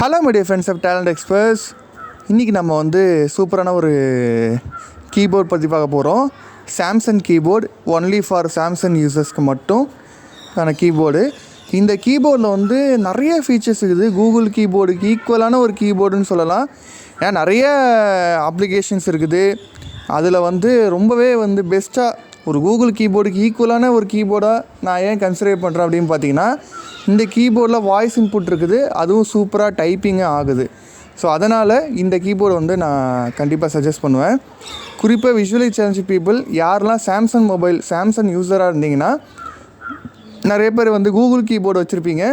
Hello my dear friends of talent experts. இன்றைக்கி நம்ம வந்து சூப்பரான ஒரு கீபோர்ட் பற்றி பார்க்க போகிறோம். Samsung keyboard, only for Samsung யூசர்ஸ்க்கு மட்டும் ஆன கீபோர்டு. இந்த கீபோர்டில் வந்து நிறைய ஃபீச்சர்ஸ் இருக்குது. கூகுள் கீபோர்டுக்கு ஈக்குவலான ஒரு கீபோர்டுன்னு சொல்லலாம். ஏன்னா நிறைய அப்ளிகேஷன்ஸ் இருக்குது. அதில் வந்து ரொம்பவே வந்து பெஸ்ட்டாக ஒரு கூகுள் கீபோர்டுக்கு ஈக்குவலான ஒரு கீபோர்டாக நான் ஏன் கன்சிடர் பண்ணுறேன் அப்படின்னு பார்த்தீங்கன்னா, இந்த கீபோர்டில் வாய்ஸ் இன்புட் இருக்குது, அதுவும் சூப்பராக டைப்பிங்கும் ஆகுது. ஸோ அதனால் இந்த கீபோர்டு வந்து நான் கண்டிப்பாக சஜஸ்ட் பண்ணுவேன். குறிப்பாக விஷுவலி சேலஞ்ச் பீப்புள் யாரெல்லாம் சாம்சங் யூஸராக இருந்தீங்கன்னா, நிறைய பேர் வந்து கூகுள் கீபோர்டு வச்சுருப்பீங்க.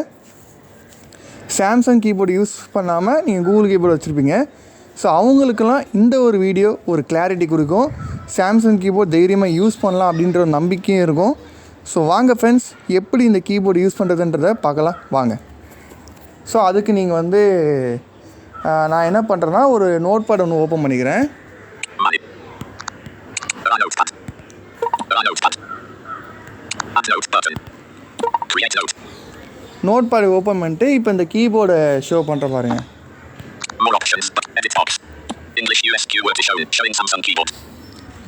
சாம்சங் கீபோர்டு யூஸ் பண்ணாமல் நீங்கள் கூகுள் கீபோர்டு வச்சுருப்பீங்க. ஸோ அவங்களுக்கெல்லாம் இந்த ஒரு வீடியோ ஒரு கிளாரிட்டி கொடுக்கும். சாம்சங் கீபோர்ட் தைரியமாக யூஸ் பண்ணலாம் அப்படின்ற ஒரு நம்பிக்கையும் இருக்கும். ஸோ வாங்க ஃப்ரெண்ட்ஸ், எப்படி இந்த கீபோர்டு யூஸ் பண்ணுறதுன்றதை பார்க்கலாம் வாங்க. ஸோ அதுக்கு நீங்கள் வந்து நான் என்ன பண்ணுறேன்னா, ஒரு நோட் பேட் ஒன்று ஓப்பன் பண்ணிக்கிறேன். நோட் பேட் ஓப்பன் பண்ணிட்டு இப்போ இந்த கீபோர்டை ஷோ பண்ணுற பாருங்கள்.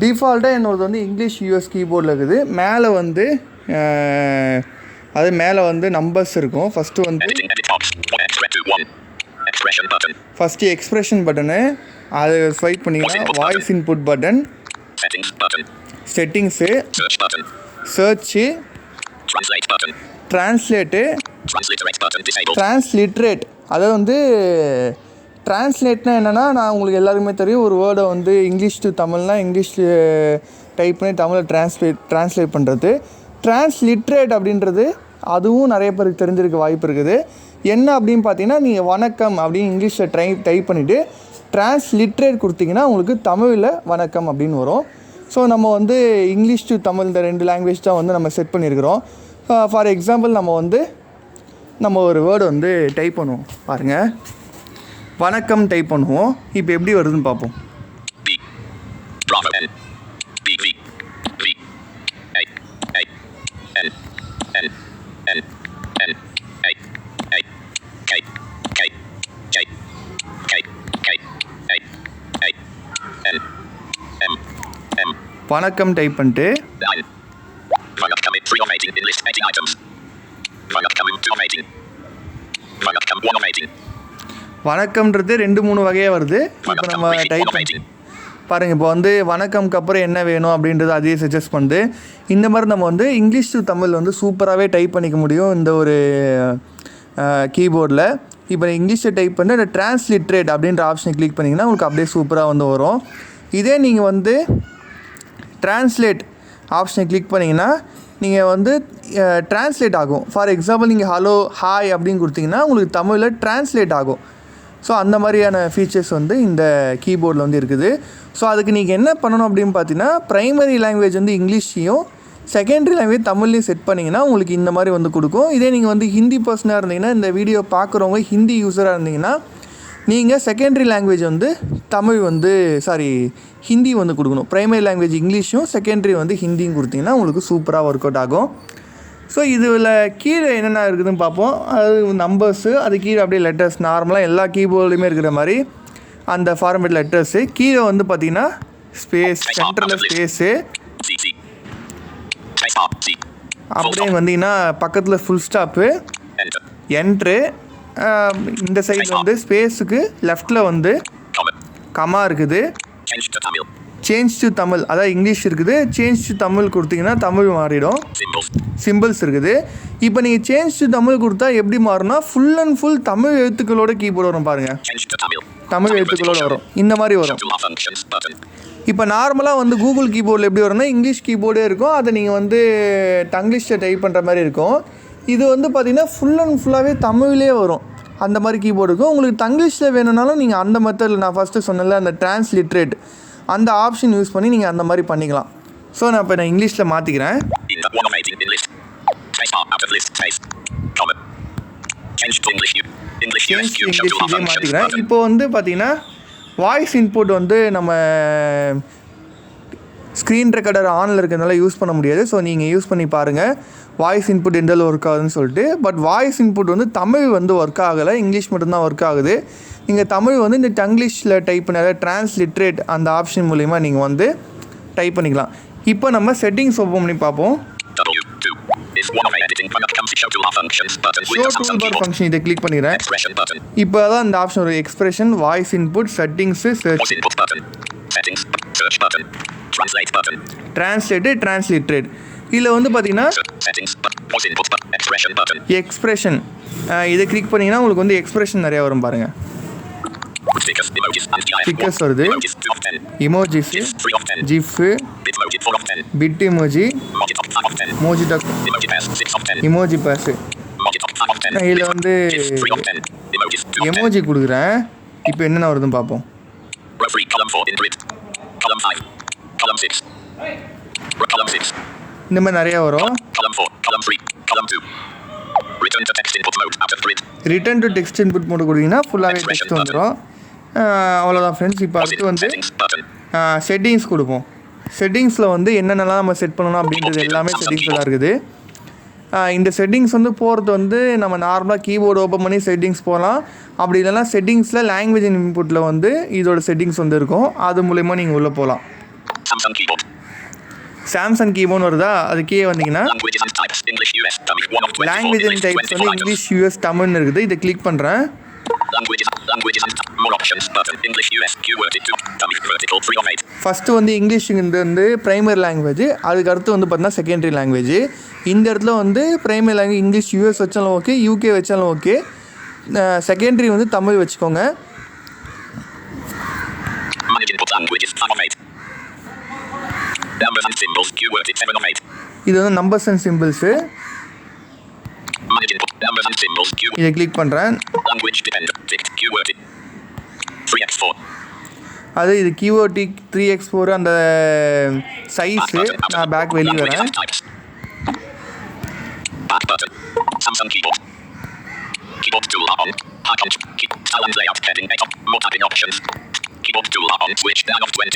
டிஃபால்ட்டாக என்னோடது வந்து இங்கிலீஷ் யூஎஸ் கீபோர்டில் இருக்குது. மேலே வந்து நம்பர்ஸ் இருக்கும். ஃபஸ்ட்டு எக்ஸ்பிரஷன் பட்டனு, அது ஸ்வைப் பண்ணிங்கன்னா voice input button, settings, search, translate, transliterate. அதாவது வந்து ட்ரான்ஸ்லேட்னா என்னென்னா, நான் உங்களுக்கு எல்லாருக்குமே தெரியும், ஒரு வேர்டை வந்து இங்கிலீஷ் டு தமிழ்னால் இங்கிலீஷ் டைப் பண்ணி தமிழை ட்ரான்ஸ்லேட் பண்ணுறது. ட்ரான்ஸ்லிட்ரேட் அப்படின்றது அதுவும் நிறைய பேருக்கு தெரிஞ்சிருக்க வாய்ப்பு இருக்குது. என்ன அப்படின்னு பார்த்தீங்கன்னா, நீங்கள் வணக்கம் அப்படின்னு இங்கிலீஷில் டைப் பண்ணிவிட்டு ட்ரான்ஸ்லிட்ரேட் கொடுத்தீங்கன்னா உங்களுக்கு தமிழில் வணக்கம் அப்படின்னு வரும். ஸோ நம்ம வந்து இங்கிலீஷ் டு தமிழ் இந்த 2 லாங்குவேஜ் தான் வந்து நம்ம செட் பண்ணியிருக்கிறோம். ஃபார் எக்ஸாம்பிள் நம்ம ஒரு வேர்டு வந்து டைப் பண்ணுவோம் பாருங்கள். வணக்கம் டைப் பண்ணுவோம். இப்போ எப்படி வருதுன்னு பார்ப்போம். வணக்கம் டைப் பண்ணிட்டு வணக்கம்ன்றது 2-3 வகையாக வருது. இப்போ நம்ம டைப் பாருங்கள். இப்போ வந்து வணக்கம்க்கு அப்புறம் என்ன வேணும் அப்படின்றது அதையே சஜஸ்ட் பண்ணுது. இந்த மாதிரி நம்ம வந்து இங்கிலீஷ் டு தமிழ் வந்து சூப்பராகவே டைப் பண்ணிக்க முடியும் இந்த ஒரு கீபோர்டில். இப்போ இங்கிலீஷில் டைப் பண்ணி அந்த ட்ரான்ஸ்லிட்ரேட் அப்படின்ற ஆப்ஷனை கிளிக் பண்ணிங்கன்னா உங்களுக்கு அப்படியே சூப்பராக வந்து வரும். இதே நீங்கள் வந்து ட்ரான்ஸ்லேட் ஆப்ஷனை கிளிக் பண்ணிங்கன்னா நீங்கள் வந்து ட்ரான்ஸ்லேட் ஆகும். ஃபார் எக்ஸாம்பிள் நீங்கள் ஹலோ ஹாய் அப்படின்னு கொடுத்தீங்கன்னா உங்களுக்கு தமிழில் ட்ரான்ஸ்லேட் ஆகும். ஸோ அந்த மாதிரியான ஃபீச்சர்ஸ் வந்து இந்த கீபோர்டில் வந்து இருக்குது. ஸோ அதுக்கு நீங்கள் என்ன பண்ணணும் அப்படின்னு பார்த்தீங்கன்னா, ப்ரைமரி லாங்குவேஜ் வந்து இங்கிலீஷையும் செகண்டரி லாங்குவேஜ் தமிழ்லையும் செட் பண்ணிங்கன்னா உங்களுக்கு இந்த மாதிரி வந்து கொடுக்கும். இதே நீங்கள் வந்து ஹிந்தி பர்சனாக இருந்தீங்கன்னா, இந்த வீடியோ பார்க்குறவங்க ஹிந்தி யூஸராக இருந்தீங்கன்னா, நீங்கள் செகண்டரி லாங்குவேஜ் வந்து ஹிந்தி வந்து கொடுக்கணும். ப்ரைமரி லாங்குவேஜ் இங்கிலீஷும் செகண்டரி வந்து ஹிந்தியும் கொடுத்தீங்கன்னா உங்களுக்கு சூப்பராக ஒர்க் அவுட் ஆகும். ஸோ இதில் கீழே என்னென்ன இருக்குதுன்னு பார்ப்போம். அது நம்பர்ஸு, அது கீழே அப்படியே லெட்டர்ஸ், நார்மலாக எல்லா கீபோர்டுலையுமே இருக்கிற மாதிரி அந்த ஃபார்மேட் லெட்டர்ஸு. கீழே வந்து பார்த்திங்கன்னா ஸ்பேஸ், சென்டரில் ஸ்பேஸு, அப்படியே வந்தீங்கன்னா பக்கத்தில் ஃபுல் ஸ்டாப்பு, என்ட்ரு, இந்த சைடு வந்து ஸ்பேஸுக்கு லெஃப்டில் வந்து கமா இருக்குது. சேஞ்ச் டு தமிழ், அதாவது இங்கிலீஷ் இருக்குது. சேஞ்ச் டு தமிழ் கொடுத்தீங்கன்னா தமிழ் மாறிடும். சிம்பிள்ஸ் இருக்குது. இப்போ நீங்கள் சேஞ்ச் டு தமிழ் கொடுத்தா எப்படி மாறும்னா, ஃபுல் அண்ட் ஃபுல் தமிழ் எழுத்துக்களோட கீபோர்டு வரும் பாருங்கள். தமிழ் எழுத்துக்களோடு வரும், இந்த மாதிரி வரும். இப்போ நார்மலாக வந்து கூகுள் கீபோர்டில் எப்படி வரும்னா, இங்கிலீஷ் கீபோர்டே இருக்கும். அதை நீங்கள் வந்து தங்கிலீஷில் டைப் பண்ணுற மாதிரி இருக்கும். இது வந்து பார்த்திங்கன்னா ஃபுல் அண்ட் ஃபுல்லாகவே தமிழ்லேயே வரும். அந்த மாதிரி கீபோர்டு இருக்கும். உங்களுக்கு தங்கிலீஷில் வேணும்னாலும் நீங்கள் அந்த மெத்தடில் நான் ஃபஸ்ட்டு சொன்னல அந்த ட்ரான்ஸ்லிட்ரேட் அந்த ஆப்ஷன் யூஸ் பண்ணி நீங்கள் அந்த மாதிரி பண்ணிக்கலாம். ஸோ நான் இங்கிலீஷில் மாற்றிக்கிறேன். இங்கிலீஷ்லேயே மாற்றிக்கிறேன். இப்போ வந்து பார்த்திங்கன்னா வாய்ஸ் இன்புட் வந்து நம்ம ஸ்க்ரீன் ரெக்கார்டர் ஆனில் இருக்கிறதுனால யூஸ் பண்ண முடியாது. ஸோ நீங்கள் யூஸ் பண்ணி பாருங்கள். வாய்ஸ் இன்புட் எந்த ஒர்க் ஆகுதுன்னு சொல்லிட்டு. பட் வாய்ஸ் இன்புட் வந்து தமிழ் வந்து ஒர்க் ஆகலை, இங்கிலீஷ் மட்டும்தான் ஒர்க் ஆகுது. நீங்கள் தமிழ் வந்து இந்த டங்கிலீஷில் டைப் பண்ண ட்ரான்ஸ்லிட்ரேட் அந்த ஆப்ஷன் மூலிமா நீங்கள் வந்து டைப் பண்ணிக்கலாம். இப்போ நம்ம செட்டிங்ஸ் ஓப்பன் பண்ணி பார்ப்போம். ஷோ டூல் பார் ஃபங்க்ஷன் இதை கிளிக் பண்ணிடுறேன். இப்போ தான் இந்த ஆப்ஷன் ஒரு expression, voice input, settings, search, translate, transliterate. இதில் வந்து பார்த்தீங்கன்னா எக்ஸ்பிரஷன் இதை கிளிக் பண்ணிங்கன்னா உங்களுக்கு வந்து எக்ஸ்பிரஷன் நிறையா வரும் பாருங்கள். ஸ்டிக்கர்ஸ் வருது, emojis, GIF, Bitmoji, Mojitok, emoji pass. இதில் வந்து எமோஜி கொடுக்குறேன். இப்போ என்னென்ன வருதுன்னு பார்ப்போம். இந்த மாதிரி நிறையா வரும். Return to text input mode கொடுத்தீங்கன்னா ஃபுல்லாகவே டெக்ஸ்ட் வந்துடும். அவ்வளோதான் ஃப்ரெண்ட்ஸ். இப்போ அடுத்து வந்து செட்டிங்ஸ் கொடுப்போம். செட்டிங்ஸில் வந்து என்னென்னலாம் நம்ம செட் பண்ணணும் அப்படின்றது எல்லாமே செட்டிங்ஸில் தான் இருக்குது. இந்த செட்டிங்ஸ் வந்து போகிறது வந்து நம்ம நார்மலாக கீபோர்டு ஓப்பன் பண்ணி செட்டிங்ஸ் போகலாம். அப்படி இல்லைனா செட்டிங்ஸில் லாங்குவேஜ் இன்புட்டில் வந்து இதோட செட்டிங்ஸ் வந்து இருக்கும். அது மூலயமா நீங்கள் உள்ளே போகலாம். சாம்சங் கீபோர்டு வருதா, அது கீழே வந்தீங்கன்னா லாங்குவேஜ் அண்ட் டைப்ஸ் வந்து இங்கிலீஷ், யூஎஸ், தமிழ்னு இருக்குது. இதை கிளிக் பண்ணுறேன். ஃபஸ்ட்டு வந்து இங்கிலீஷுங்கிறது வந்து ப்ரைமரி லாங்குவேஜ், அதுக்கு அடுத்து வந்து பார்த்தீங்கன்னா செகண்டரி லாங்குவேஜ். இந்த இடத்துல வந்து ப்ரைமரி லாங்குவேஜ் இங்கிலீஷ், யூஎஸ் வச்சாலும் ஓகே, யூகே வச்சாலும் ஓகே. செகண்டரி வந்து தமிழ் வச்சுக்கோங்க. இது வந்து நம்பர்ஸ் அண்ட் சிம்பிள்ஸு. இதை கிளிக் பண்ணுறேன். அது இது QWERTY 3x4 அந்த சைஸு. நான் பேக் வெளியே வரேன்.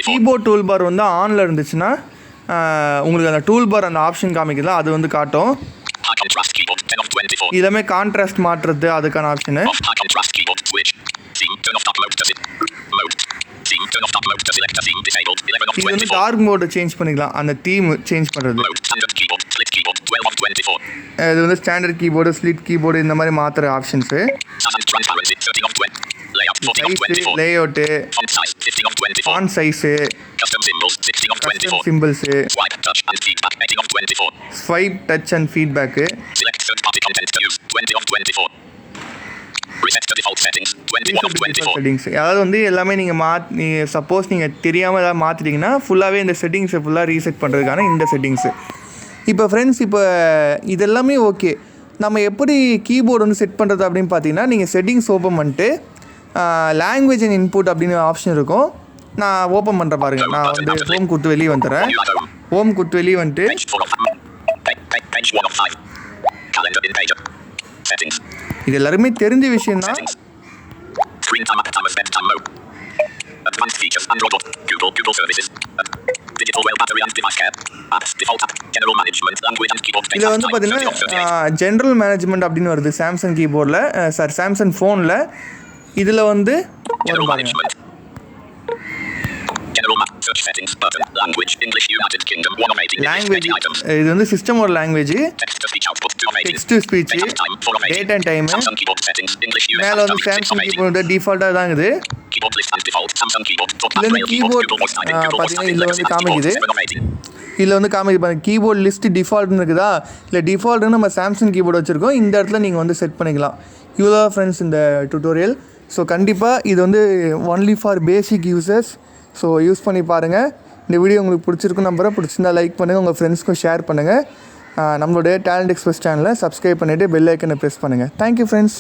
கீபோர்ட் டூல் பார் வந்து ஆனில் இருந்துச்சுன்னா உங்களுக்கு அந்த டூல் பார் அந்த ஆப்ஷன் காமிக்குதா, அது வந்து காட்டும். இதெல்லாமே கான்ட்ராஸ்ட் மாற்றுறது அதுக்கான ஆப்ஷனு. இது வந்து டார்க் மோடு சேஞ்ச் பண்ணிக்கலாம், அந்த தீம் சேஞ்ச் பண்ணுறது. இது வந்து ஸ்டாண்டர்ட் கீபோர்டு, ஸ்லிட் கீபோர்டு இந்த மாதிரி மாற்றுற options. Size, layout, font size, custom symbols, swipe, touch and feedback. Settings அதாவது வந்து எல்லாமே நீங்கள் சப்போஸ் நீங்கள் தெரியாமல் ஏதாவது மாற்றிட்டிங்கன்னா ஃபுல்லாகவே இந்த செட்டிங்ஸை ஃபுல்லாக ரீசெட் பண்ணுறதுக்கான இந்த செட்டிங்ஸு. இப்போ ஃப்ரெண்ட்ஸ், இப்போ இதெல்லாமே ஓகே. நம்ம எப்படி கீபோர்டு வந்து செட் பண்ணுறது அப்படின்னு பார்த்தீங்கன்னா, நீங்கள் செட்டிங்ஸ் ஓப்பன் பண்ணிட்டு லாங்குவேஜ் அண்ட் இன்புட் அப்படின்னு ஆப்ஷன் இருக்கும். நான் ஓப்பன் பண்ணுற பாருங்கள். நான் வந்து ஹோம் கொடுத்து வெளியே வந்துடுறேன். ஹோம் கொடுத்து வெளியே வந்துட்டு இது எல்லாருமே தெரிஞ்ச விஷயம் தான். இதில் வந்து பார்த்தீங்கன்னா ஜென்ரல் மேனேஜ்மெண்ட் அப்படின்னு வருது சாம்சங் கீபோர்டில், சாம்சங் ஃபோனில். இதில் வந்து வரும் பாருங்க. லாங்குவேஜ் இது வந்து சிஸ்டமோட language, text to speech, date and time. மேலே வந்து சாம்சங் கீபோர்டு டிஃபால்ட்டாக தான் இருக்குது. இதில் வந்து கீபோர்ட் பார்த்தீங்கன்னா இதில் வந்து காமிக்குது. இதில் வந்து காமிக்குது கீபோர்ட் லிஸ்ட் டிஃபால்ட்னு இருக்குதா, இல்லை டிஃபால்ட்னு நம்ம சாம்சங் கீபோர்டு வச்சுருக்கோம். இந்த இடத்துல நீங்கள் வந்து செட் பண்ணிக்கலாம். இவ்வளோ ஃப்ரெண்ட்ஸ் இந்த டுட்டோரியல். ஸோ கண்டிப்பாக இது வந்து only for basic users. So use பண்ணி பாருங்கள். இந்த வீடியோ உங்களுக்கு பிடிச்சிருக்கும் நம்புறேன். பிடிச்சிருந்தா லைக் பண்ணுங்கள், உங்கள் ஃப்ரெண்ட்ஸ்க்கும் ஷேர் பண்ணுங்கள். நம்மளுடைய டேலண்ட் எக்ஸ்பிரஸ் சேனலை சப்ஸ்கிரைப் பண்ணிவிட்டு பெல் ஐக்கனை ப்ரெஸ் பண்ணுங்கள். Thank you friends.